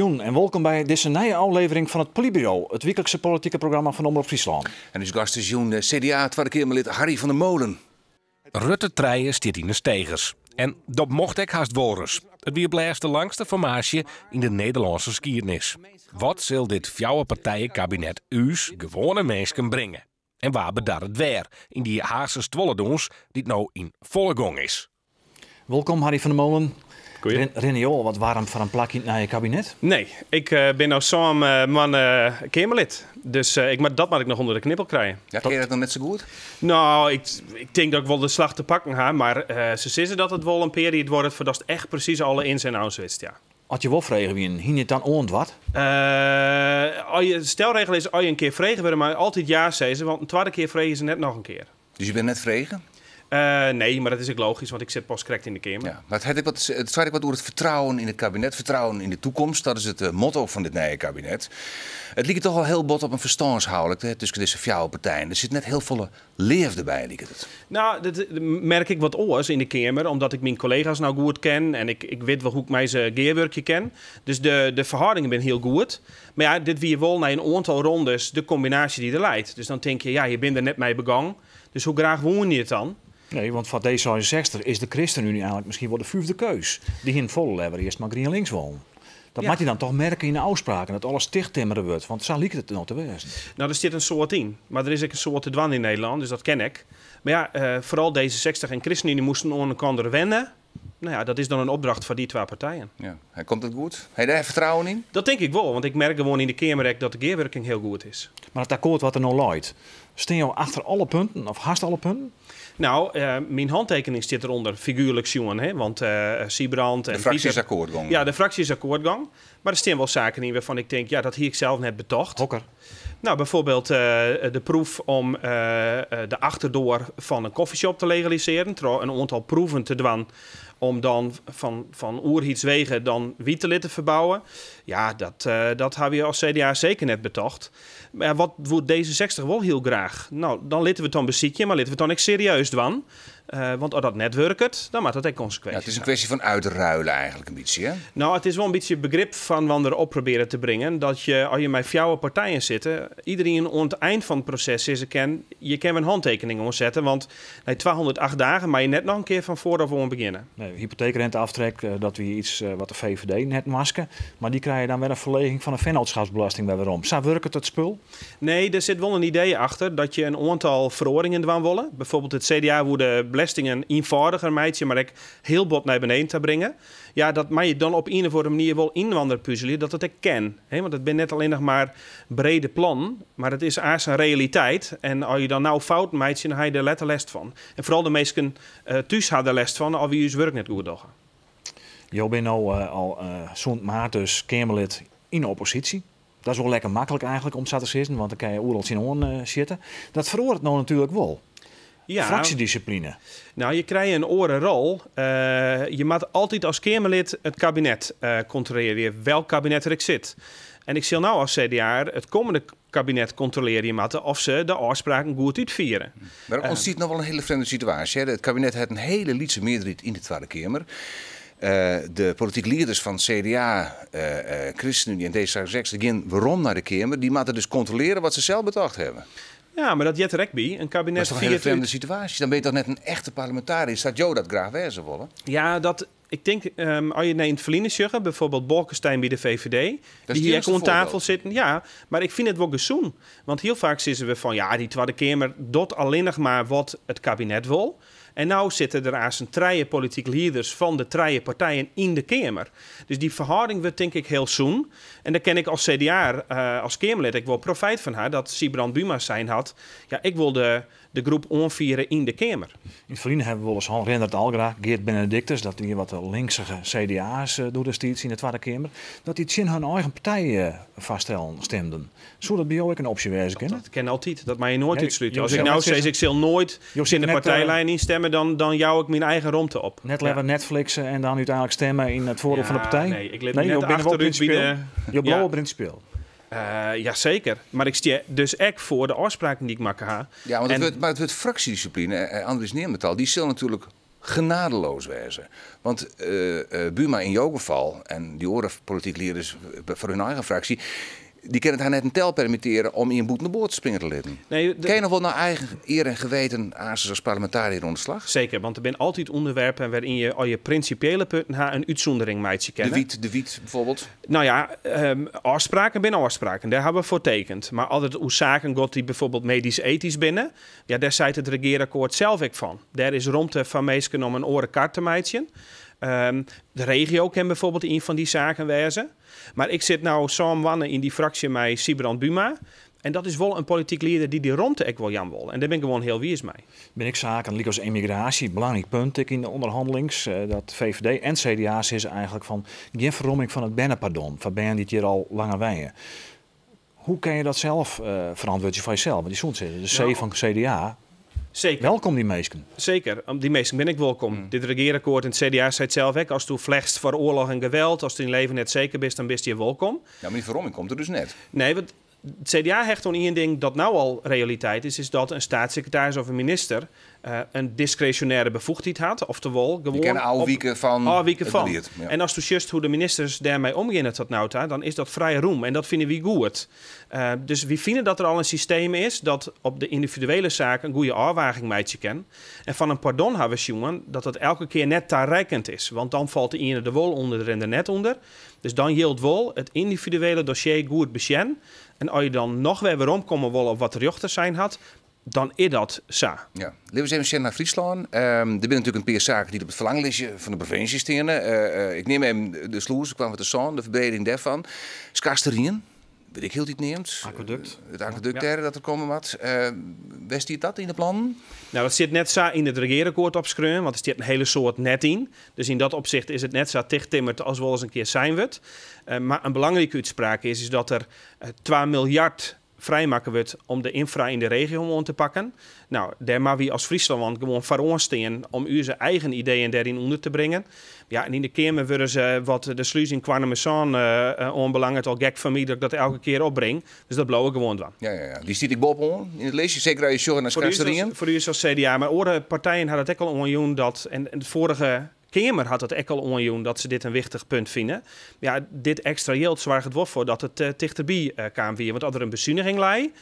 Goeien en welkom bij deze nieuwe aflevering van het Politbureau, het wekelijkse politieke programma van Omroep Friesland. En dus gast is Joen, CDA Tweede Kamerlid Harry van der Molen. Rutte Treien stiet in de stegers. En dat mocht ik haast wolres. Het wie blijft de langste formatie in de Nederlandse geschiedenis. Wat zal dit fjouwe partijenkabinet u's gewone mensen brengen? En waar bedaart het weer in die Haagse stwolledoens die het nou in volle gang is? Welkom Harry van der Molen. Goeie. Ren je al wat warm voor een plakje naar je kabinet? Nee, ik ben nou samen Kamerlid. Dus dat moet ik nog onder de knippel krijgen. Ja, ken je dat nog net zo goed? Nou, ik denk dat ik wel de slag te pakken ga. Maar ze zeggen dat het wel een periode wordt voordat het echt precies alle ins en outs wist, ja. Had je wel vregen wie een hien je dan oont wat? Stelregel is, als je een keer vregen willen, maar altijd ja zeggen. Want een tweede keer vregen ze net nog een keer. Dus je bent net vregen? Nee, maar dat is ook logisch, want ik zit pas correct in de Kamer. Ja, maar het zei ik wat over het vertrouwen in het kabinet, vertrouwen in de toekomst. Dat is het motto van dit nieuwe kabinet. Het lijkt toch al heel bot op een verstandshoudelijk tussen deze fjouwe partijen. Er zit net heel volle leefde bij, lijkt het. Nou, dat merk ik wat oors in de Kamer, omdat ik mijn collega's nou goed ken en ik weet wel hoe ik mijn geerwerkje ken. Dus de verhoudingen zijn heel goed. Maar ja, dit wie wel na een aantal rondes de combinatie die er leidt. Dus dan denk je, ja, je bent er net mee begonnen. Dus hoe graag woon je het dan? Nee, want van D66 is de ChristenUnie eigenlijk misschien wel de vijfde keus. Die in volle lever eerst maar green links wonen. Dat Ja. moet je dan toch merken in de afspraken, dat alles dichttimmeren wordt. Want zo lijkt het nog te wezen. Nou, er zit een soort in. Maar er is ook een soort te dwan in Nederland, dus dat ken ik. Maar ja, vooral D66 en ChristenUnie moesten aan elkaar wennen. Nou ja, dat is dan een opdracht van die twee partijen. Ja. Komt het goed? Heb je daar vertrouwen in? Dat denk ik wel, want ik merk gewoon in de Kamer dat de geerwerking heel goed is. Maar het akkoord wat er nou luidt, steen je achter alle punten of haast alle punten? Nou, mijn handtekening zit eronder, figuurlijk zien, hè? Want Siebrand en De fractie is Pieter- akkoordgang. Ja, de fractie is akkoordgang. Maar er staan wel zaken in waarvan ik denk, ja, dat hier ik zelf net betocht. Hokker. Nou, bijvoorbeeld de proef om de achterdoor van een koffieshop te legaliseren. Trouw een aantal proeven te doen om dan van Oerhietswegen dan Wieterlit te verbouwen. Ja, dat hebben we als CDA zeker net betocht. Maar wat wordt D66 wel heel graag? Nou, dan laten we het dan bezieken, maar laten we het dan echt serieus doen. Want als dat net werkt, dan maakt dat ook Ja, consequenties. het is een kwestie van uitruilen eigenlijk een beetje, hè? Nou, het is wel een beetje begrip van wat erop proberen te brengen. Dat je, als je met fjouwe partijen zit, iedereen aan het eind van het proces is je kan een handtekening omzetten. Want na 208 dagen maar je net nog een keer van vooraf om beginnen. Nee, hypotheekrenteaftrek, dat we iets wat de VVD net masken. Maar die krijgen dan weer een verleging van een vennootschapsbelasting bij waarom. Zou werken het spul? Nee, er zit wel een idee achter dat je een aantal verordeningen doen willen. Bijvoorbeeld het CDA wil de belastingen eenvoudiger maken, maar ook heel bot naar beneden te brengen. Ja, dat mag je dan op een of andere manier wel inwandelen puzzelen, dat het ik ken. Want het ben net alleen nog maar brede plan, maar het is aardig een realiteit. En als je dan nou fout maakt, dan heb je er letter last van. En vooral de meesten thuis hadden er last van, als we je werk net goed doen. Jo bent nou al zo'n maart dus Kamerlid in de oppositie. Dat is wel lekker makkelijk eigenlijk om zo te zitten, want dan kan je oerals in oren zitten. Dat veroordeelt nou natuurlijk wel. Ja, Fractiediscipline. nou, je krijgt een orenrol. Je moet altijd als Kamerlid het kabinet controleren, welk kabinet er zit. En ik zal nou als CDA het komende kabinet controleren of ze de afspraken goed uitvieren. Maar ons ziet nog wel een hele vreemde situatie. Hè? Het kabinet heeft een hele lietse meerderheid in de Tweede Kamer. De politieke leiders van CDA, ChristenUnie en D66 gaan waarom naar de Kamer. Die moeten dus controleren wat ze zelf bedacht hebben. Ja, maar dat jet er ook bij. Een Dat kabinet is toch een hele viert vreemde situatie. Dan ben je toch net een echte parlementariër. Staat Jo dat graag wezen willen? Ja, ik denk, als je naar het verliezen zegt, bijvoorbeeld Bolkestein bij de VVD, die het hier juiste aan tafel voorbeeld. zitten. Ja, maar ik vind het wel gezoen. Want heel vaak zitten we van, ja, die Tweede Kamer doet alleen nog maar wat het kabinet wil. En nou zitten er aan zijn treien politieke leiders van de treien partijen in de Kamer. Dus die verhouding wordt denk ik heel zoen. En daar ken ik als CDA, als Kamerlid, ik wil profijt van haar, dat Siebrand Buma zijn had. Ja, ik wil de groep onvieren in de Kamer. In het verleden hebben we wel eens Rendert Algra, Geert Benedictus, dat die wat linksige CDA's door de steeds in de Tweede Kamer, dat die het in hun eigen partij vaststellen stemden. Zou dat bij jou ook een optie wezen kunnen? Dat ken altijd, dat mag je nooit Nee, uitsluiten. je Als ik zegt nou net zeg, ik zal nooit Je in zegt de net, partijlijn instemmen, dan jou ik mijn eigen romte op. Net lekker Netflixen en dan uiteindelijk stemmen in het voordeel van de partij? Nee, ik let Nee, net je bent wel achteruit bij principieel. de... Je blauwe Ja. principieel. Jazeker, maar ik sta dus echt voor de afspraken die ik maak. Ja, want En- het wordt fractiediscipline. Andries Neermetal, die zal natuurlijk genadeloos wezen. Want Buma in jouw geval en die andere politiek leiders voor hun eigen fractie, die kunnen het haar net een tel permitteren om in een boet naar boord te springen te laten. Nee, Kan je nog wel naar eigen eer en geweten als parlementariër onder de slag? Zeker, want er zijn altijd onderwerpen waarin je al je principiële punten haar een uitzondering maakt kennen. De wiet bijvoorbeeld. Nou ja, afspraken binnen afspraken, daar hebben we voor tekend. Maar als het zaken gaat die bijvoorbeeld medisch-ethisch binnen, ja, daar zei het regeerakkoord zelf ook van. Daar is ruimte van mensen om een orenkaart te maken. De regio kan bijvoorbeeld een van die zaken wezen. Maar ik zit nou samen in die fractie met Sibrand Buma. En dat is wel een politiek leider die ruimte ook wel Jan wil. En daar ben ik gewoon heel wies mee. Ben ik zaken, liek als emigratie, belangrijk punt in de onderhandelings. Dat VVD en CDA's is eigenlijk van geen verromming van het bennenpardon. Van ben die het hier al langer wijen. Hoe kan je dat zelf verantwoorden van jezelf? Want die zo'n zitten, de C van CDA. Zeker. Welkom die meesken. Zeker, die meesten ben ik welkom. Dit regeerakkoord in het CDA zei het zelf ook. Als je vlechtst voor oorlog en geweld, als je in leven net zeker bent, dan ben je welkom. Ja, maar die verromming komt er dus net. Nee, want het CDA hecht aan één ding dat nou al realiteit is dat een staatssecretaris of een minister een discretionaire bevoegdheid had. Oftewel, gewoon... Je kent oude wieken van het beleid. Ja. En als je just hoe de ministers daarmee omgaan tot nou toe, dan is dat vrij roem. En dat vinden we goed. Dus we vinden dat er al een systeem is dat op de individuele zaken een goede afwaging meidje kan. En van een pardon hebben we jongen dat het elke keer net toereikend is. Want dan valt de ene de wol onder en de net onder. Dus dan geldt wel het individuele dossier goed besjen. En als je dan nog weer weer omkomen wil op wat de rechter zijn had, dan is dat zo. Ja. Laten we even naar Friesland. Er zijn natuurlijk een paar zaken die op het verlanglijstje van de provincie staan. Ik neem even de Sloers, kwam met de Zon, de verbreding daarvan. Skasterien, weet ik heel niet neemt. Aquaduct. Het aquaduct daar dat er komen wat. Wist je dat in de plannen? Nou, dat zit net zo in het regeerakkoord opschreven, want er zit een hele soort net in. Dus in dat opzicht is het net zo dichttimmerd als wel eens een keer zijn wordt. Maar een belangrijke uitspraak is dat er 2 miljard vrijmaken wordt om de infra in de regio te pakken. Nou, daar maar wie als Friesland gewoon voor staan om u zijn eigen ideeën daarin onder te brengen. Ja, en in de Kamer willen ze wat de sluis in Kwarnemessan onbelangrijk al gek van mij dat ik dat elke keer opbreng. Dus dat blauw ik gewoon dan. Ja. Die stiet ik Bob on in het leesje. Zeker als je zorgt naar Skasterien. Voor u is als CDA. Maar andere partijen hadden het ook al onjoen dat. En het vorige Kamer had het ook al onjoen dat ze dit een wichtig punt vinden. Ja, dit extra geld zorgt het wel voor dat het dichterbij kan weer. Want als er een bezuiniging lei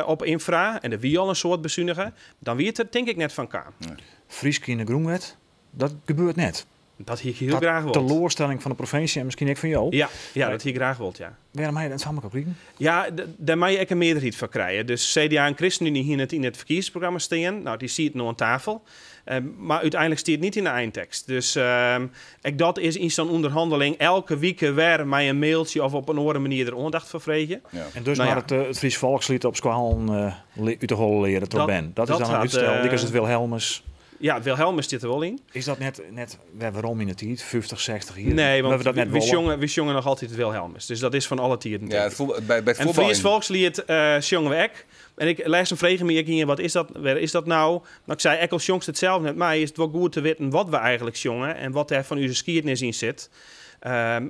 op infra en er wie al een soort bezuinigen, dan wie het er denk ik net van kan. Ja. Frieske in de Groenwet, dat gebeurt net. Dat hier heel graag wil. Teleurstelling van de provincie en misschien ook van jou. Ja, dat hier graag wilt, ja. Waarom heb je dat samen gekeken? Ja, daar mag je ook een meerderheid van krijgen. Dus CDA en ChristenUnie hier net in het verkiezingsprogramma staan. Nou, die ziet het nog aan tafel. Maar uiteindelijk staat het niet in de eindtekst. Dus dat is in zo'n onderhandeling elke week weer mij een mailtje of op een andere manier er aandacht voor vregen. Ja. En dus maar het Fries volkslied op school uit de hol leren door Ben. Dat is dan een uitstel. Die is het Wilhelmus. Ja, het Wilhelmus zit er wel in. Is dat net waarom in het tijd? 50, 60 hier? Nee, want we jongen nog altijd het Wilhelmus. Dus dat is van alle tijden. Ja, bij het en Fries volkslied jongen we ook. En ik lees een vraag me hier, wat is dat? Waar is dat nou? Nou, ik zei, ik als jongst hetzelfde net, maar is het wel goed te weten wat we eigenlijk jongen en wat er van onze skiernis in zit.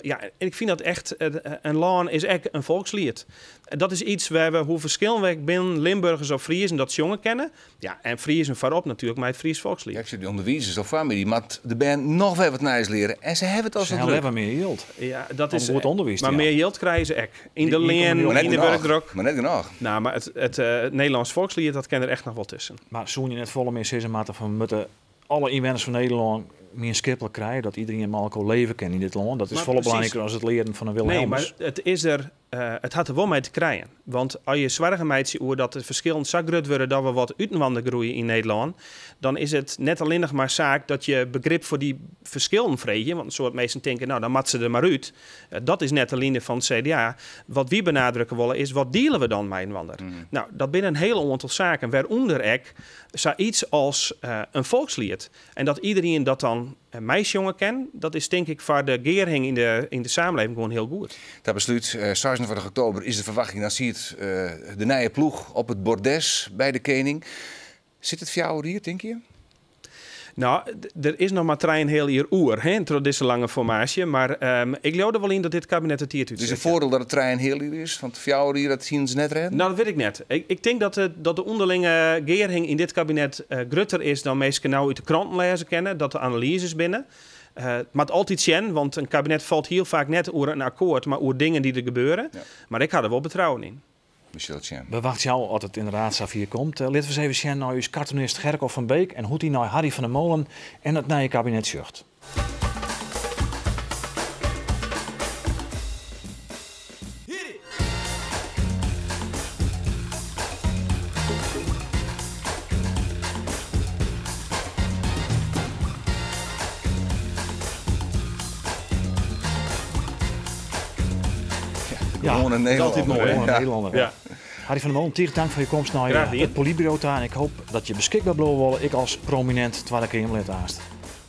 Ja, ik vind dat echt, een laan is echt een volkslied. Dat is iets waar we, hoe verschillend binnen Limburgers of Friesen dat jongen kennen. Ja, en Friesen voorop natuurlijk, maar het Fries volkslied. Ja, ik zit die onderwijzers of familie, maar de band nog weer wat nijs leren. En ze hebben het al zo druk. Ze hebben meer yield. Ja, dat is goed onderwijs. Maar meer yield krijgen ze ook. In de leen, in de werkdruk. Maar net genoeg. Nou, maar het Nederlands volkslied, dat ken er echt nog wel tussen. Maar zoen je net volle meer systematisch van moeten alle inwoners van Nederland meer skippelen krijgen, dat iedereen maar alcohol leven kan in dit land. Dat is volle belangrijker als het leren van een Wilhelmus. Nee, maar het had er wel mee te krijgen. Want als je zwaarder meidje hoe dat het verschillend zo groot worden dat we wat uitenwanden groeien in Nederland, dan is het net alleen nog maar zaak dat je begrip voor die verschillen vreetje. Want een soort mensen denken, nou dan mat ze er maar uit. Dat is net de linie van het CDA. Wat we benadrukken willen is, wat dealen we dan met een wander? Nou, dat binnen een hele aantal zaken, waaronder ik zoiets als een volkslied. En dat iedereen dat dan een meisjongen kent, dat is denk ik voor de geering in de samenleving gewoon heel goed. Dat besluit, 26 oktober is de verwachting, dan ziet de nieuwe ploeg op het bordes bij de koning. Zit het voor jou hier, denk je? Nou, er is nog maar een heel jaar oer, hè, door deze lange formatie. Maar ik geloof er wel in dat dit kabinet het hier Dus het voordeel dat het trein heel hier is, want voor jou hier dat zien ze net redden? Nou, dat weet ik net. Ik denk dat de onderlinge geering in dit kabinet grutter is dan meesten nou uit de kranten lezen kennen. Dat de analyses binnen. Maar het altijd zien, want een kabinet valt heel vaak net over een akkoord, maar over dingen die er gebeuren. Ja. Maar ik had er wel vertrouwen in. We wachten jou als het inderdaad zo hier komt. Laten we eens even zien naar uw cartoonist Gerkhoff van Beek en hoe hij naar Harry van der Molen en het nieuwe kabinet zucht. Gewoon een Nederlander. Altijd mooi, Ja. Nederlander. Ja. Harry van der Molen, tien dank voor je komst naar het politiebureau en ik hoop dat je beschikbaar blijft worden. Ik als prominent Tweede Kamerlid aast.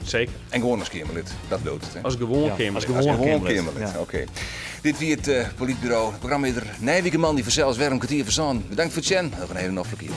Zeker. En gewoon als Kamerlid, dat doet het. Hè? Als gewoon Kamerlid. Als gewoon Kamerlid, ja. Oké. Dit wie het politbureau. Het programma is er Nijwiekeman die vanzelfs weer een kwartier verzaan. Bedankt voor het zien. Nog een hele afgelopen keer.